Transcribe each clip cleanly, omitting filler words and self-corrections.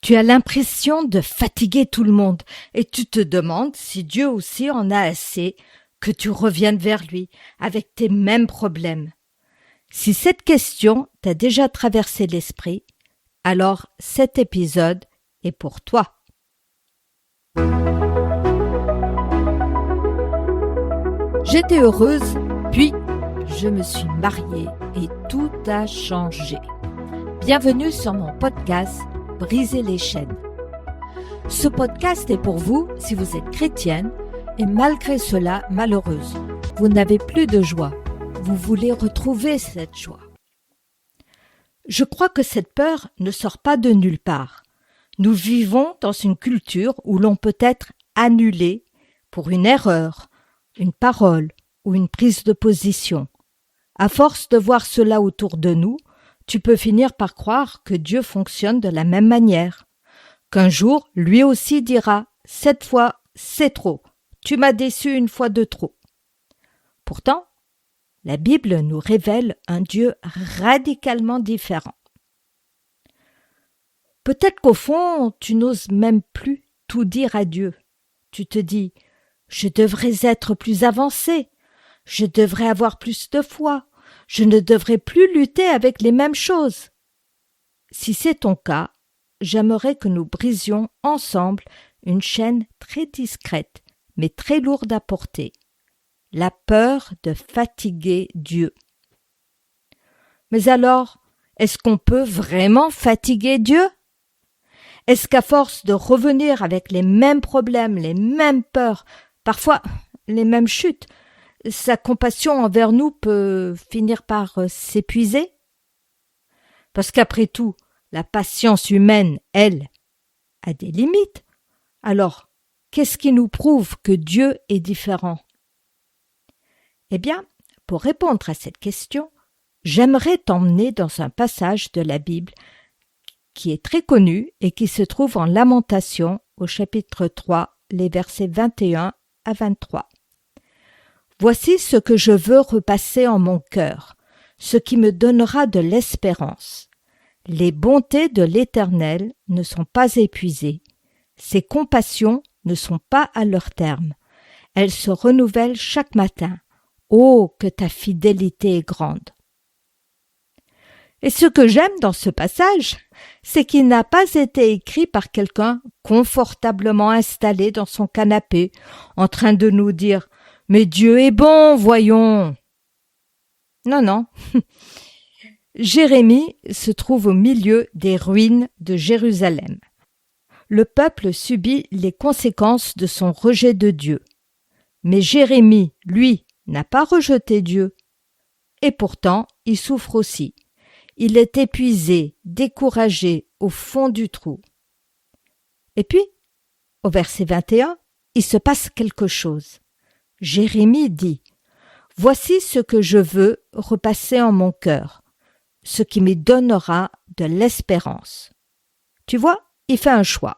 Tu as l'impression de fatiguer tout le monde et tu te demandes si Dieu aussi en a assez que tu reviennes vers lui avec tes mêmes problèmes. Si cette question t'a déjà traversé l'esprit, alors cet épisode est pour toi. J'étais heureuse, puis je me suis mariée et tout a changé. Bienvenue sur mon podcast Briser les chaînes. Ce podcast est pour vous si vous êtes chrétienne et malgré cela malheureuse. Vous n'avez plus de joie. Vous voulez retrouver cette joie. Je crois que cette peur ne sort pas de nulle part. Nous vivons dans une culture où l'on peut être annulé pour une erreur, une parole ou une prise de position. À force de voir cela autour de nous, tu peux finir par croire que Dieu fonctionne de la même manière. Qu'un jour, lui aussi dira « Cette fois, c'est trop. Tu m'as déçu une fois de trop. » Pourtant, la Bible nous révèle un Dieu radicalement différent. Peut-être qu'au fond, tu n'oses même plus tout dire à Dieu. Tu te dis « Je devrais être plus avancé. Je devrais avoir plus de foi. Je ne devrais plus lutter avec les mêmes choses. » Si c'est ton cas, j'aimerais que nous brisions ensemble une chaîne très discrète, mais très lourde à porter. La peur de fatiguer Dieu. Mais alors, est-ce qu'on peut vraiment fatiguer Dieu? Est-ce qu'à force de revenir avec les mêmes problèmes, les mêmes peurs, parfois les mêmes chutes, sa compassion envers nous peut finir par s'épuiser? Parce qu'après tout, la patience humaine, elle, a des limites. Alors, qu'est-ce qui nous prouve que Dieu est différent? Eh bien, pour répondre à cette question, j'aimerais t'emmener dans un passage de la Bible qui est très connu et qui se trouve en Lamentations au chapitre 3, les versets 21 à 23. Voici ce que je veux repasser en mon cœur, ce qui me donnera de l'espérance. Les bontés de l'Éternel ne sont pas épuisées, ses compassions ne sont pas à leur terme. Elles se renouvellent chaque matin. Oh, que ta fidélité est grande! Et ce que j'aime dans ce passage, c'est qu'il n'a pas été écrit par quelqu'un confortablement installé dans son canapé, en train de nous dire « Mais Dieu est bon, voyons !» Non. Jérémie se trouve au milieu des ruines de Jérusalem. Le peuple subit les conséquences de son rejet de Dieu. Mais Jérémie, lui, n'a pas rejeté Dieu. Et pourtant, il souffre aussi. Il est épuisé, découragé, au fond du trou. Et puis, au verset 21, il se passe quelque chose. Jérémie dit « Voici ce que je veux repasser en mon cœur, ce qui me donnera de l'espérance. » Tu vois, il fait un choix.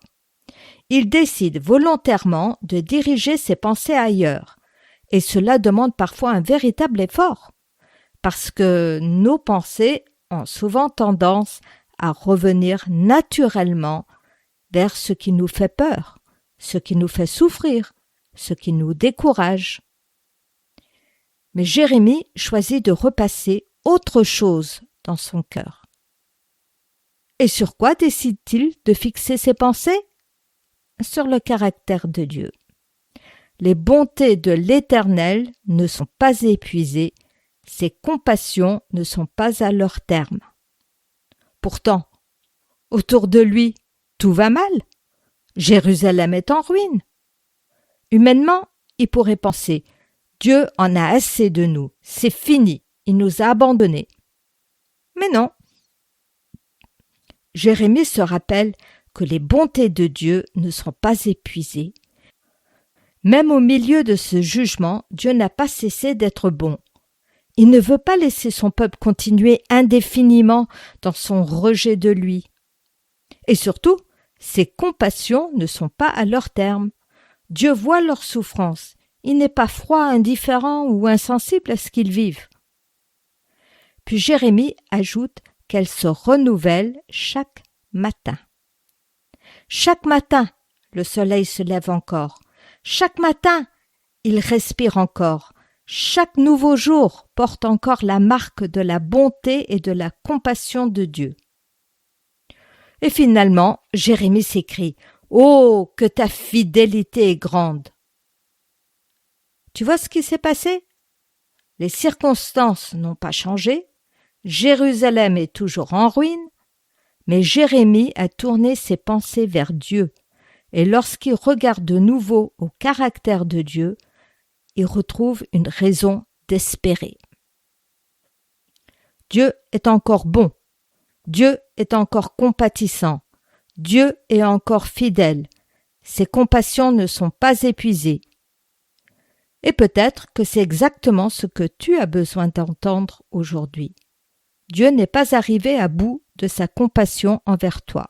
Il décide volontairement de diriger ses pensées ailleurs. Et cela demande parfois un véritable effort, parce que nos pensées ont souvent tendance à revenir naturellement vers ce qui nous fait peur, ce qui nous fait souffrir, ce qui nous décourage. Mais Jérémie choisit de repasser autre chose dans son cœur. Et sur quoi décide-t-il de fixer ses pensées? Sur le caractère de Dieu. Les bontés de l'Éternel ne sont pas épuisées, ses compassions ne sont pas à leur terme. Pourtant, autour de lui, tout va mal. Jérusalem est en ruine. Humainement, il pourrait penser « Dieu en a assez de nous, c'est fini, il nous a abandonnés. » Mais non. Jérémie se rappelle que les bontés de Dieu ne sont pas épuisées. Même au milieu de ce jugement, Dieu n'a pas cessé d'être bon. Il ne veut pas laisser son peuple continuer indéfiniment dans son rejet de lui. Et surtout, ses compassions ne sont pas à leur terme. Dieu voit leur souffrance. Il n'est pas froid, indifférent ou insensible à ce qu'ils vivent. Puis Jérémie ajoute qu'elle se renouvelle chaque matin. Chaque matin, le soleil se lève encore. Chaque matin, il respire encore. Chaque nouveau jour porte encore la marque de la bonté et de la compassion de Dieu. Et finalement, Jérémie s'écrie « Oh, que ta fidélité est grande !» Tu vois ce qui s'est passé? Les circonstances n'ont pas changé, Jérusalem est toujours en ruine, mais Jérémie a tourné ses pensées vers Dieu, et lorsqu'il regarde de nouveau au caractère de Dieu, il retrouve une raison d'espérer. Dieu est encore bon, Dieu est encore compatissant, Dieu est encore fidèle, ses compassions ne sont pas épuisées. Et peut-être que c'est exactement ce que tu as besoin d'entendre aujourd'hui. Dieu n'est pas arrivé à bout de sa compassion envers toi.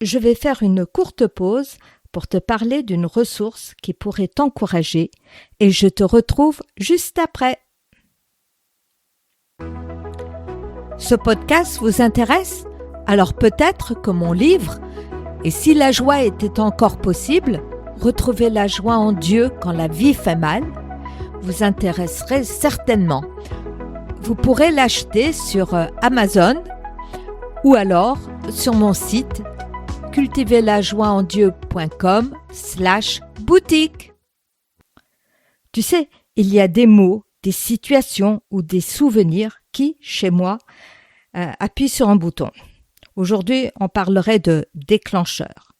Je vais faire une courte pause pour te parler d'une ressource qui pourrait t'encourager et je te retrouve juste après. Ce podcast vous intéresse? Alors peut-être que mon livre « Et si la joie était encore possible ?» Retrouver la joie en Dieu quand la vie fait mal vous intéresserait certainement. Vous pourrez l'acheter sur Amazon ou alors sur mon site cultiverlajoieendieu.com/boutique. Tu sais, il y a des mots, des situations ou des souvenirs qui, chez moi, appuient sur un bouton. Aujourd'hui, on parlerait de déclencheur.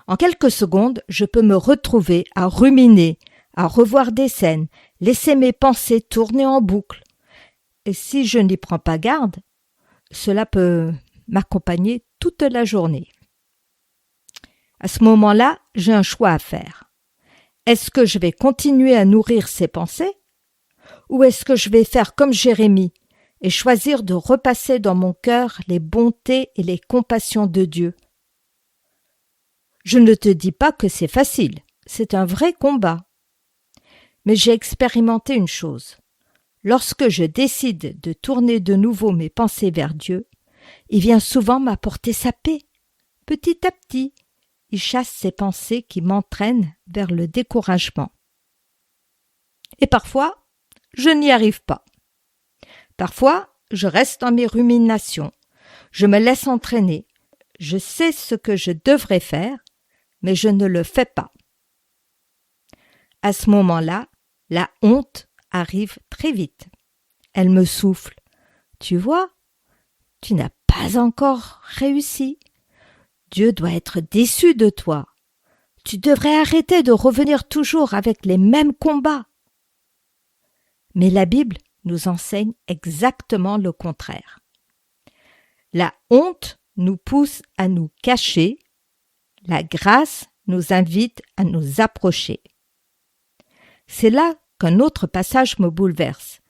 En quelques secondes, je peux me retrouver à ruminer, à revoir des scènes, laisser mes pensées tourner en boucle. Et si je n'y prends pas garde, cela peut m'accompagner toute la journée. À ce moment-là, j'ai un choix à faire. Est-ce que je vais continuer à nourrir ces pensées? Ou est-ce que je vais faire comme Jérémie et choisir de repasser dans mon cœur les bontés et les compassions de Dieu? Je ne te dis pas que c'est facile, c'est un vrai combat. Mais j'ai expérimenté une chose. Lorsque je décide de tourner de nouveau mes pensées vers Dieu, il vient souvent m'apporter sa paix. Petit à petit, il chasse ces pensées qui m'entraînent vers le découragement. Et parfois, je n'y arrive pas. Parfois, je reste dans mes ruminations. Je me laisse entraîner. Je sais ce que je devrais faire, mais je ne le fais pas. À ce moment-là, la honte arrive très vite. Elle me souffle. Tu vois, tu n'as pas encore réussi. Dieu doit être déçu de toi. Tu devrais arrêter de revenir toujours avec les mêmes combats. Mais la Bible nous enseigne exactement le contraire. La honte nous pousse à nous cacher. La grâce nous invite à nous approcher. C'est là qu'un autre passage me bouleverse.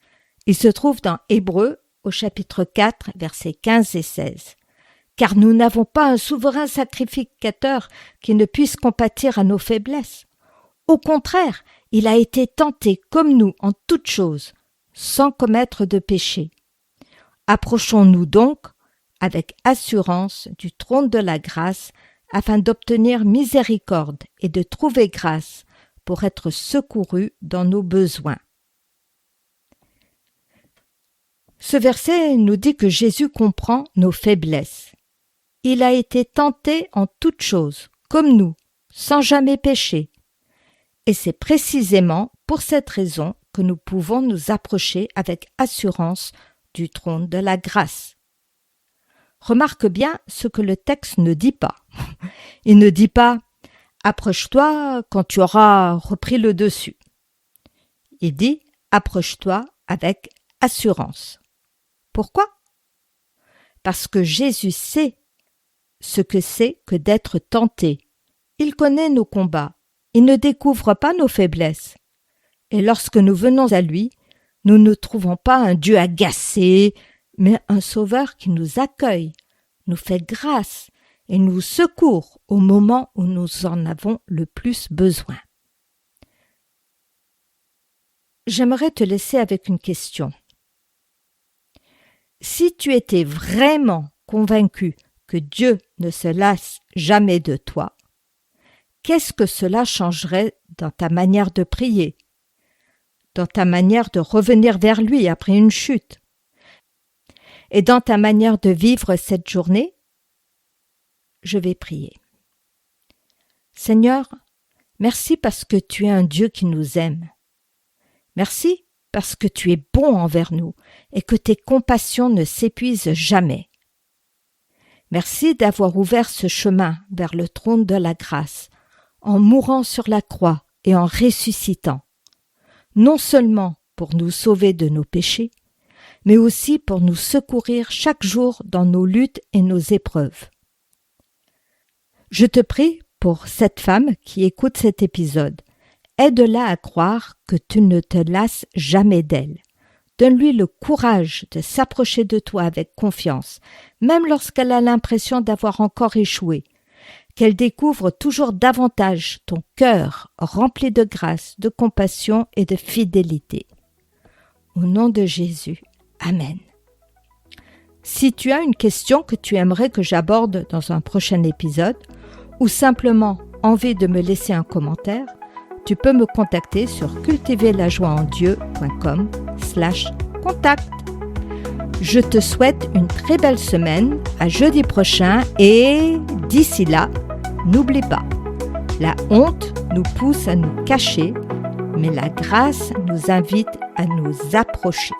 Il se trouve dans Hébreux au chapitre 4, versets 15 et 16. Car nous n'avons pas un souverain sacrificateur qui ne puisse compatir à nos faiblesses. Au contraire, il a été tenté comme nous en toutes choses, sans commettre de péché. Approchons-nous donc avec assurance du trône de la grâce afin d'obtenir miséricorde et de trouver grâce pour être secourus dans nos besoins. Ce verset nous dit que Jésus comprend nos faiblesses. Il a été tenté en toutes choses, comme nous, sans jamais pécher. Et c'est précisément pour cette raison que nous pouvons nous approcher avec assurance du trône de la grâce. Remarque bien ce que le texte ne dit pas. Il ne dit pas « approche-toi quand tu auras repris le dessus ». Il dit « approche-toi avec assurance ». Pourquoi? Parce que Jésus sait ce que c'est que d'être tenté. Il connaît nos combats. Il ne découvre pas nos faiblesses. Et lorsque nous venons à lui, nous ne trouvons pas un Dieu agacé, mais un Sauveur qui nous accueille, nous fait grâce et nous secourt au moment où nous en avons le plus besoin. J'aimerais te laisser avec une question. Si tu étais vraiment convaincu que Dieu ne se lasse jamais de toi, qu'est-ce que cela changerait dans ta manière de prier, dans ta manière de revenir vers lui après une chute, et dans ta manière de vivre cette journée? Je vais prier. Seigneur, merci parce que tu es un Dieu qui nous aime. Merci parce que tu es bon envers nous et que tes compassions ne s'épuisent jamais. Merci d'avoir ouvert ce chemin vers le trône de la grâce, en mourant sur la croix et en ressuscitant, non seulement pour nous sauver de nos péchés, mais aussi pour nous secourir chaque jour dans nos luttes et nos épreuves. Je te prie pour cette femme qui écoute cet épisode. Aide-la à croire que tu ne te lasses jamais d'elle. Donne-lui le courage de s'approcher de toi avec confiance, même lorsqu'elle a l'impression d'avoir encore échoué. Qu'elle découvre toujours davantage ton cœur rempli de grâce, de compassion et de fidélité. Au nom de Jésus, Amen. Si tu as une question que tu aimerais que j'aborde dans un prochain épisode, ou simplement envie de me laisser un commentaire, tu peux me contacter sur cultiverlajoieendieu.com/contact. Je te souhaite une très belle semaine, à jeudi prochain et d'ici là, n'oublie pas, la honte nous pousse à nous cacher, mais la grâce nous invite à nous approcher.